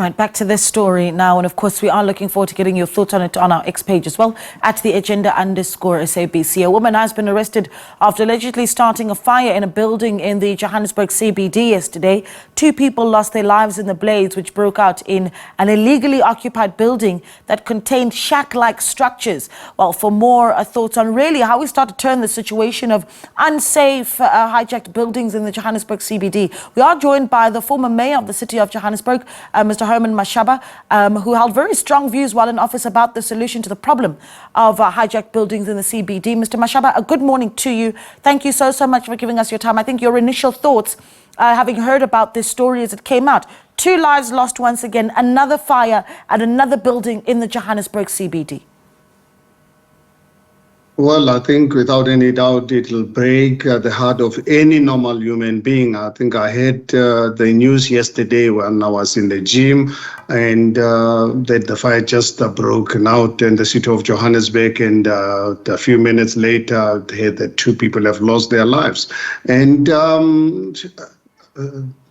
Right, back to this story now, and of course we are looking forward to getting your thoughts on it on our X page as well, at the agenda_SABC. A woman has been arrested after allegedly starting a fire in a building in the Johannesburg CBD yesterday. 2 people lost their lives in the blaze, which broke out in an illegally occupied building that contained shack-like structures. Well, for more thoughts on really how we start to turn the situation of unsafe hijacked buildings in the Johannesburg CBD, we are joined by the former mayor of the city of Johannesburg, Mr. Herman Mashaba, who held very strong views while in office about the solution to the problem of hijacked buildings in the CBD. Mr. Mashaba, a good morning to you. Thank you so much for giving us your time. I think your initial thoughts, having heard about this story as it came out, 2 lives lost once again, another fire at another building in the Johannesburg CBD. Well, I think without any doubt it will break the heart of any normal human being. I think I heard the news yesterday when I was in the gym, and that the fire just broken out in the city of Johannesburg, and a few minutes later I heard that 2 people have lost their lives. And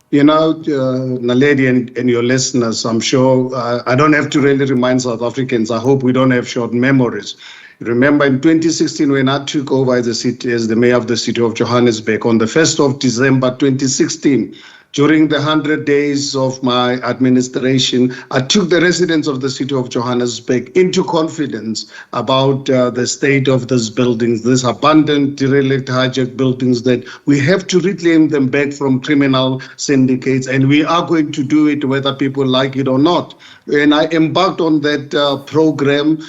you know, Naledi and your listeners, I'm sure I don't have to really remind South Africans. I hope we don't have short memories. Remember in 2016 when I took over as the mayor of the city of Johannesburg, on the 1st of December 2016, during the 100 days of my administration, I took the residents of the city of Johannesburg into confidence about the state of these buildings, these abandoned, derelict, hijacked buildings, that we have to reclaim them back from criminal syndicates, and we are going to do it whether people like it or not. And I embarked on that program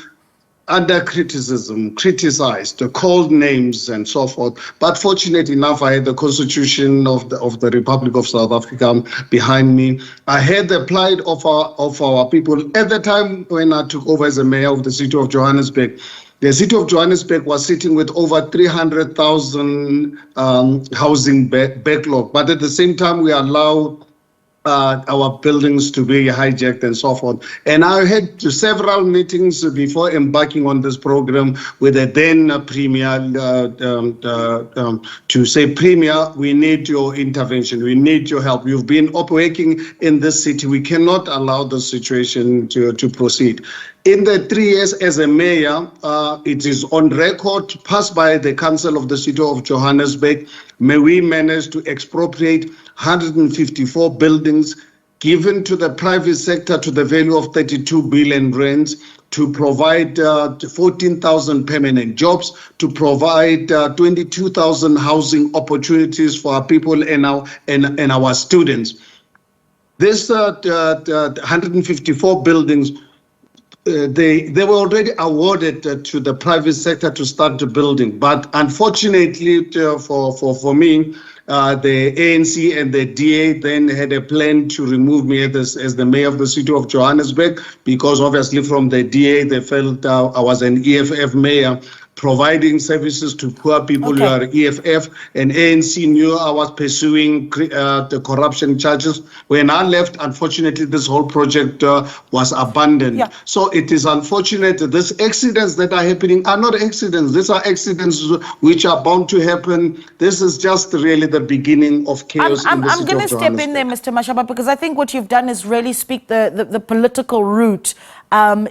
under criticism, criticized, called names and so forth. But fortunately enough, I had the Constitution of the Republic of South Africa behind me. I had the plight of our people. At the time when I took over as the mayor of the city of Johannesburg, the city of Johannesburg was sitting with over 300,000 housing backlog. But at the same time, we allowed our buildings to be hijacked and so forth. And I had several meetings before embarking on this program with the then Premier to say, Premier, we need your intervention. We need your help. You've been operating in this city. We cannot allow the situation to proceed. In the 3 years as a mayor, it is on record, passed by the Council of the City of Johannesburg, we managed to expropriate 154 buildings given to the private sector to the value of 32 billion rands, to provide 14,000 permanent jobs, to provide 22,000 housing opportunities for our people and our students. This 154 buildings, they were already awarded to the private sector to start the building. But unfortunately for me, the ANC and the DA then had a plan to remove me as the mayor of the city of Johannesburg, because obviously from the DA they felt I was an EFF mayor, providing services to poor people who are EFF, and ANC knew I was pursuing the corruption charges. When I left, unfortunately, this whole project was abandoned. Yeah. So it is unfortunate that these accidents that are happening are not accidents. These are accidents which are bound to happen. This is just really the beginning of chaos in the city of Johannesburg. I'm going to step in there, Mr. Mashaba, because I think what you've done is really speak the political route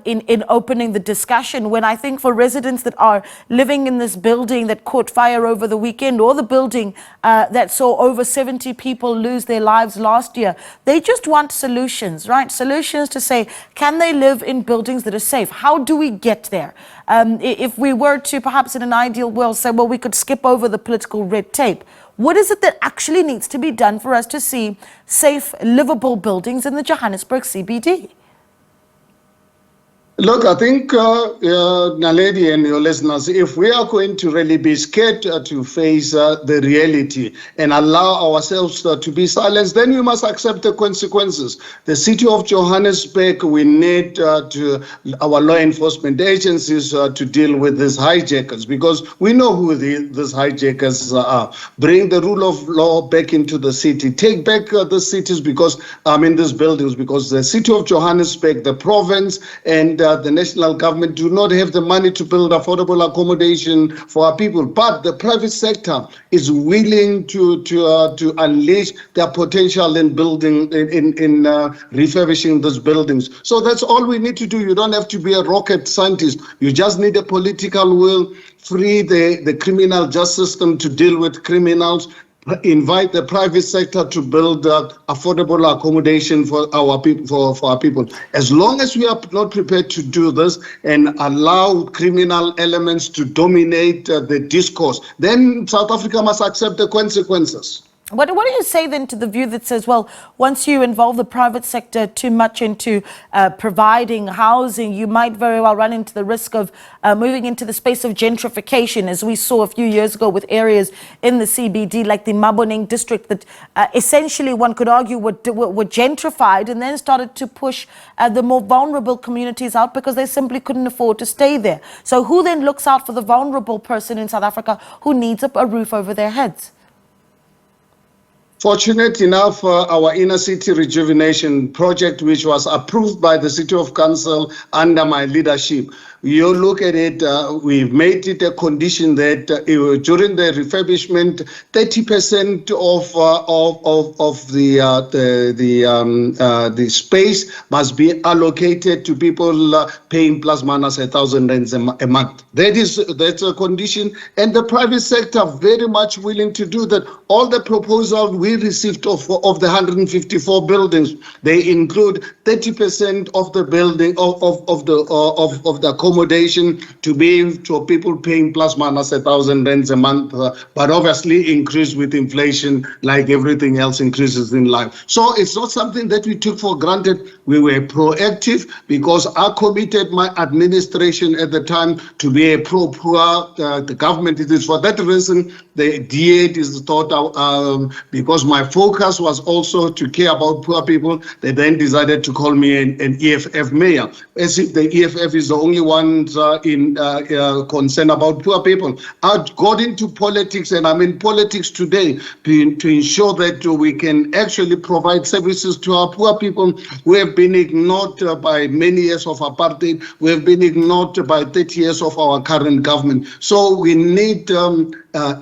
in opening the discussion, when I think for residents that are living in this building that caught fire over the weekend, or the building that saw over 70 people lose their lives last year, they just want solutions, right? Solutions to say, can they live in buildings that are safe? How do we get there? If we were to, perhaps in an ideal world, say, well, we could skip over the political red tape. What is it that actually needs to be done for us to see safe, livable buildings in the Johannesburg CBD? Look, I think, Naledi and your listeners, if we are going to really be scared to face the reality and allow ourselves to be silenced, then we must accept the consequences. The city of Johannesburg, we need our law enforcement agencies to deal with these hijackers, because we know who these hijackers are. Bring the rule of law back into the city. Take back the cities, because these buildings, because the city of Johannesburg, the province, and the national government do not have the money to build affordable accommodation for our people. But the private sector is willing to unleash their potential in building, in refurbishing those buildings. So that's all we need to do. You don't have to be a rocket scientist. You just need a political will, free the criminal justice system to deal with criminals, invite the private sector to build affordable accommodation for our people. For our people, as long as we are not prepared to do this and allow criminal elements to dominate the discourse, then South Africa must accept the consequences. What do you say then to the view that says, well, once you involve the private sector too much into providing housing, you might very well run into the risk of moving into the space of gentrification, as we saw a few years ago with areas in the CBD like the Maboneng district that essentially one could argue were gentrified and then started to push the more vulnerable communities out because they simply couldn't afford to stay there. So who then looks out for the vulnerable person in South Africa who needs a roof over their heads? Fortunate enough, our inner city rejuvenation project, which was approved by the City of Council under my leadership, you look at it, we've made it a condition that during the refurbishment, 30% of the space must be allocated to people paying plus minus 1,000 rands a month. That's a condition, and the private sector very much willing to do that. All the proposals we received of the 154 buildings, they include 30% of the building of the accommodation to be to people paying plus minus 1,000 rands a month, but obviously increased with inflation like everything else increases in life. So it's not something that we took for granted. We were proactive because I committed my administration at the time to be a pro-poor the government. It is for that reason the D8 is thought out, because my focus was also to care about poor people. They then decided to call me an EFF mayor, as if the EFF is the only one in concern about poor people. I got into politics, and I'm in politics today to ensure that we can actually provide services to our poor people who have been ignored by many years of apartheid, who have been ignored by 30 years of our current government. So we need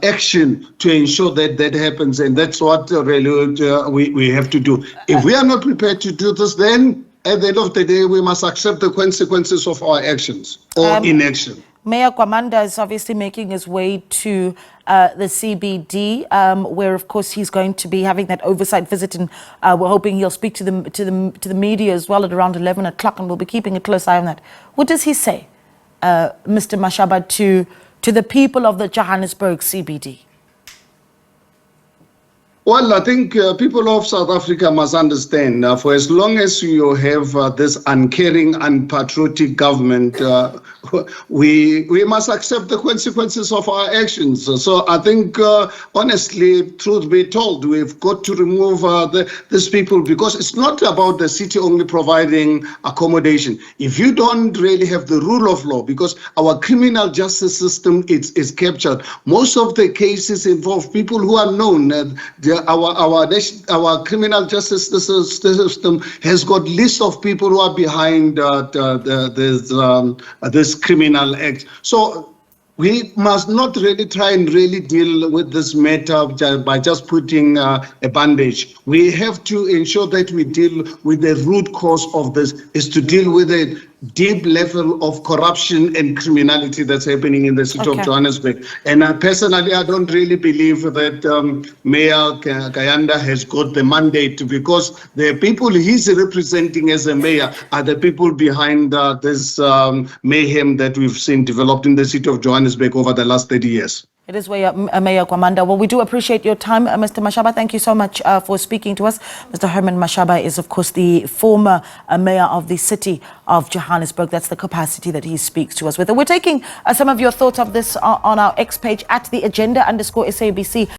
action to ensure that that happens, and that's what really we have to do. If we are not prepared to do this, then at the end of the day, we must accept the consequences of our actions or inaction. Mayor Kwamanda is obviously making his way to the CBD, where, of course, he's going to be having that oversight visit, and we're hoping he'll speak to the media as well at around 11 o'clock, and we'll be keeping a close eye on that. What does he say, Mr. Mashaba, to the people of the Johannesburg CBD? Well, I think people of South Africa must understand, for as long as you have this uncaring, unpatriotic government, we must accept the consequences of our actions. So I think, honestly, truth be told, we've got to remove these people, because it's not about the city only providing accommodation. If you don't really have the rule of law, because our criminal justice system is captured, most of the cases involve people who are known. Our criminal justice system has got lists of people who are behind this criminal act. So we must not really try and really deal with this matter by just putting a bandage. We have to ensure that we deal with the root cause of this, is to deal with a deep level of corruption and criminality that's happening in the city of Johannesburg. And personally, I don't really believe that Mayor Kayanda has got the mandate, because the people he's representing as a mayor are the people behind this mayhem that we've seen developed in the city of Johannesburg over the last 30 years. It is Mayor Kwamanda. Well, we do appreciate your time, Mr. Mashaba. Thank you so much for speaking to us. Mr. Herman Mashaba is, of course, the former mayor of the city of Johannesburg. That's the capacity that he speaks to us with. And we're taking some of your thoughts of this on our X page at @the agenda_SABC.